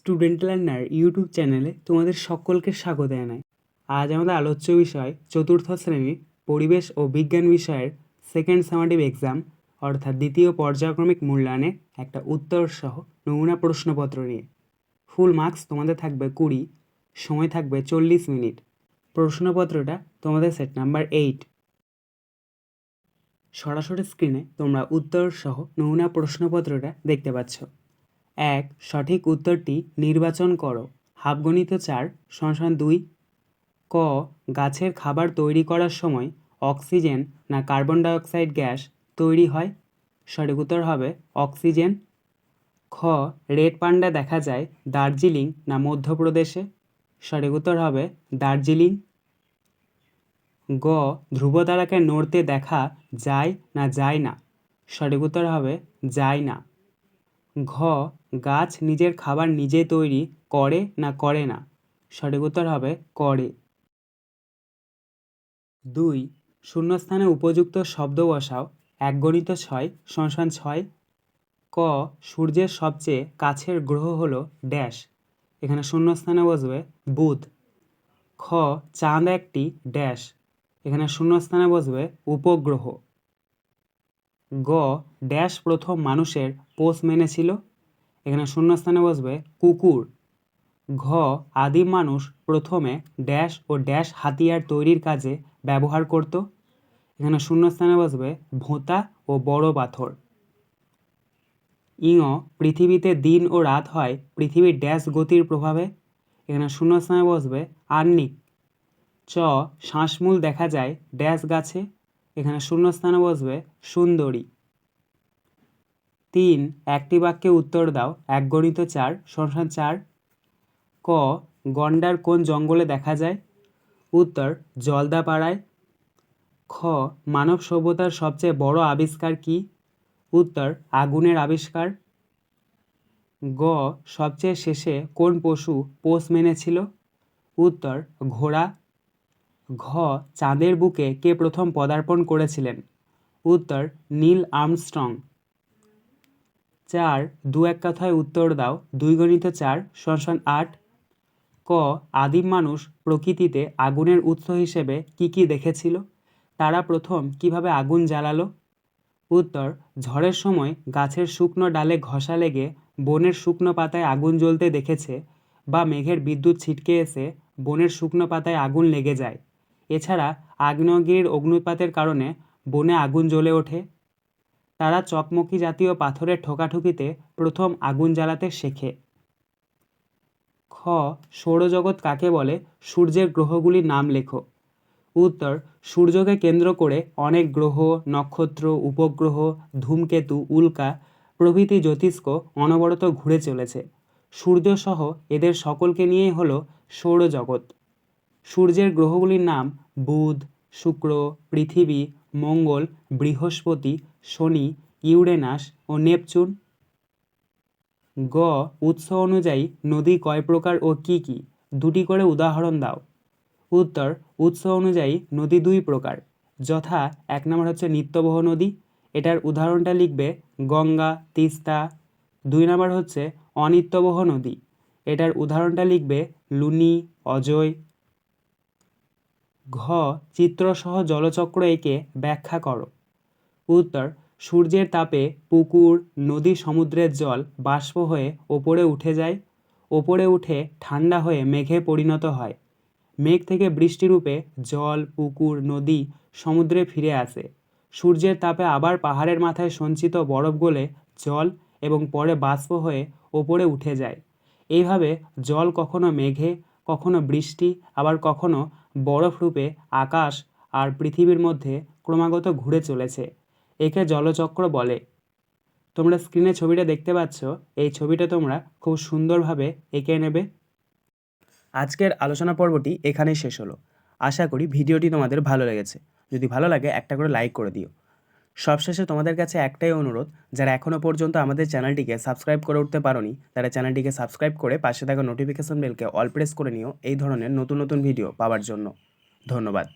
Student learner YouTube চ্যানেলে তোমাদের সকলকে স্বাগত জানাই। আজ আমাদের আলোচ্য বিষয় চতুর্থ শ্রেণীর পরিবেশ ও বিজ্ঞান বিষয়ের সেকেন্ড সামেটিভ এক্সাম অর্থাৎ দ্বিতীয় পর্যায়ক্রমিক মূল্যায়নের একটা উত্তর সহ নমুনা প্রশ্নপত্র নিয়ে। ফুল মার্কস তোমাদের থাকবে 20, সময় থাকবে 40 মিনিট। প্রশ্নপত্রটা তোমাদের সেট নাম্বার 8। সরাসরি স্ক্রিনে তোমরা উত্তর সহ নমুনা প্রশ্নপত্রটা দেখতে পাচ্ছ। 1. সঠিক উত্তরটি নির্বাচন করো। হাফগণিত 4 = 2। ক. গাছের খাবার তৈরি করার সময় অক্সিজেন না কার্বন ডাইঅক্সাইড গ্যাস তৈরি হয়? সঠিক উত্তর হবে অক্সিজেন। খ. রেড পান্ডা দেখা যায় দার্জিলিং না মধ্যপ্রদেশে? সঠিক উত্তর হবে দার্জিলিং। গ. ধ্রুবতারাকে নড়তে দেখা যায় না যায় না? সঠিক উত্তর হবে যায় না। ঘ. গাছ নিজের খাবার নিজে তৈরি করে না করে না? সঠিক উত্তর হবে করে। 2. শূন্যস্থানে উপযুক্ত শব্দ বসাও। 1 × 6 = 6। ক. সূর্যের সবচেয়ে কাছের গ্রহ হলো ড্যাশ। এখানে শূন্যস্থানে বসবে বুধ। খ. চাঁদ একটি ড্যাশ। এখানে শূন্যস্থানে বসবে উপগ্রহ। গ. ড্যাশ প্রথম মানুষের পোষ মেনেছিল? এখানে শূন্যস্থানে বসবে কুকুর। ঘ. আদিম মানুষ প্রথমে ড্যাশ ও ড্যাশ হাতিয়ার তৈরির কাজে ব্যবহার করত? এখানে শূন্যস্থানে বসবে ভোঁতা ও বড় পাথর। ইঙ. পৃথিবীতে দিন ও রাত হয় পৃথিবীর ড্যাশ গতির প্রভাবে? এখানে শূন্যস্থানে বসবে আহ্নিক। চ. শ্বাসমূল দেখা যায় ড্যাশ গাছে? এখানে শূন্যস্থানে বসবে সুন্দরী। 3. একটি বাক্যে উত্তর দাও। 1 × 4 = 4। ক. গন্ডার কোন জঙ্গলে দেখা যায়? উত্তর জলদাপাড়ায়। খ. মানব সভ্যতার সবচেয়ে বড় আবিষ্কার কি? উত্তর আগুনের আবিষ্কার। গ. সবচেয়ে শেষে কোন পশু পোষ মেনেছিল? উত্তর ঘোড়া। ঘ. চাঁদের বুকে কে প্রথম পদার্পণ করেছিলেন? উত্তর নীল আর্মস্ট্রং। 4. দু এক কথায় উত্তর দাও। 2 × 4 = 8। ক. আদিম মানুষ প্রকৃতিতে আগুনের উৎস হিসেবে কি কি দেখেছিল? তারা প্রথম কিভাবে আগুন জ্বালালো? উত্তর ঝড়ের সময় গাছের শুকনো ডালে ঘষা লেগে বনের শুকনো পাতায় আগুন জ্বলতে দেখেছে, বা মেঘের বিদ্যুৎ ছিটকে এসে বনের শুকনো পাতায় আগুন লেগে যায়। এছাড়া আগ্নেয়গিরির অগ্নুৎপাতের কারণে বনে আগুন জ্বলে ওঠে। তারা চকমকি জাতীয় পাথরের ঠোকাঠুকিতে প্রথম আগুন জ্বালাতে শেখে। খ. সৌরজগৎ কাকে বলে? সূর্যের গ্রহগুলির নাম লেখো। উত্তর সূর্যকে কেন্দ্র করে অনেক গ্রহ, নক্ষত্র, উপগ্রহ, ধূমকেতু, উল্কা প্রভৃতি জ্যোতিষ্ক অনবরত ঘুরে চলেছে। সূর্যসহ এদের সকলকে নিয়েই হলো সৌরজগৎ। সূর্যের গ্রহগুলির নাম বুধ, শুক্র, পৃথিবী, মঙ্গল, বৃহস্পতি, শনি, ইউরেনাস ও নেপচুন। গ. উৎস অনুযায়ী নদী কয় প্রকার ও কি কি? 2টি করে উদাহরণ দাও। উত্তর উৎস অনুযায়ী নদী 2 প্রকার, যথা 1 নম্বর হচ্ছে নিত্যবহ নদী। এটার উদাহরণটা লিখবে গঙ্গা, তিস্তা। 2 নম্বর হচ্ছে অনিত্যবহ নদী। এটার উদাহরণটা লিখবে লুনি, অজয়। ঘ. চিত্রসহ জলচক্র এঁকে ব্যাখ্যা করো। উত্তর সূর্যের তাপে পুকুর, নদী, সমুদ্রের জল বাষ্প হয়ে ওপরে উঠে যায়। ওপরে উঠে ঠান্ডা হয়ে মেঘে পরিণত হয়। মেঘ থেকে বৃষ্টিরূপে জল, পুকুর, নদী, সমুদ্রে ফিরে আসে। সূর্যের তাপে আবার পাহাড়ের মাথায় সঞ্চিত বরফ গলে জল এবং পরে বাষ্প হয়ে ওপরে উঠে যায়। এইভাবে জল কখনো মেঘে, কখনো বৃষ্টি, আবার কখনো বরফরূপে আকাশ আর পৃথিবীর মধ্যে ক্রমাগত ঘুরে চলেছে। একে জলচক্র বলে। তোমরা স্ক্রিনে ছবিটা দেখতে পাচ্ছ। এই ছবিটা তোমরা খুব সুন্দরভাবে এঁকে নেবে। আজকের আলোচনা পর্বটি এখানেই শেষ হলো। আশা করি ভিডিওটি তোমাদের ভালো লেগেছে। যদি ভালো লাগে একটা করে লাইক করে দিও। সবশেষে তোমাদের কাছে একটাই অনুরোধ, যারা এখনও পর্যন্ত আমাদের চ্যানেলটিকে সাবস্ক্রাইব করে উঠতে পারোনি, তারা চ্যানেলটিকে সাবস্ক্রাইব করে পাশে থাকা নোটিফিকেশন বেলকে অল প্রেস করে নিও এই ধরনের নতুন নতুন ভিডিও পাওয়ার জন্য। ধন্যবাদ।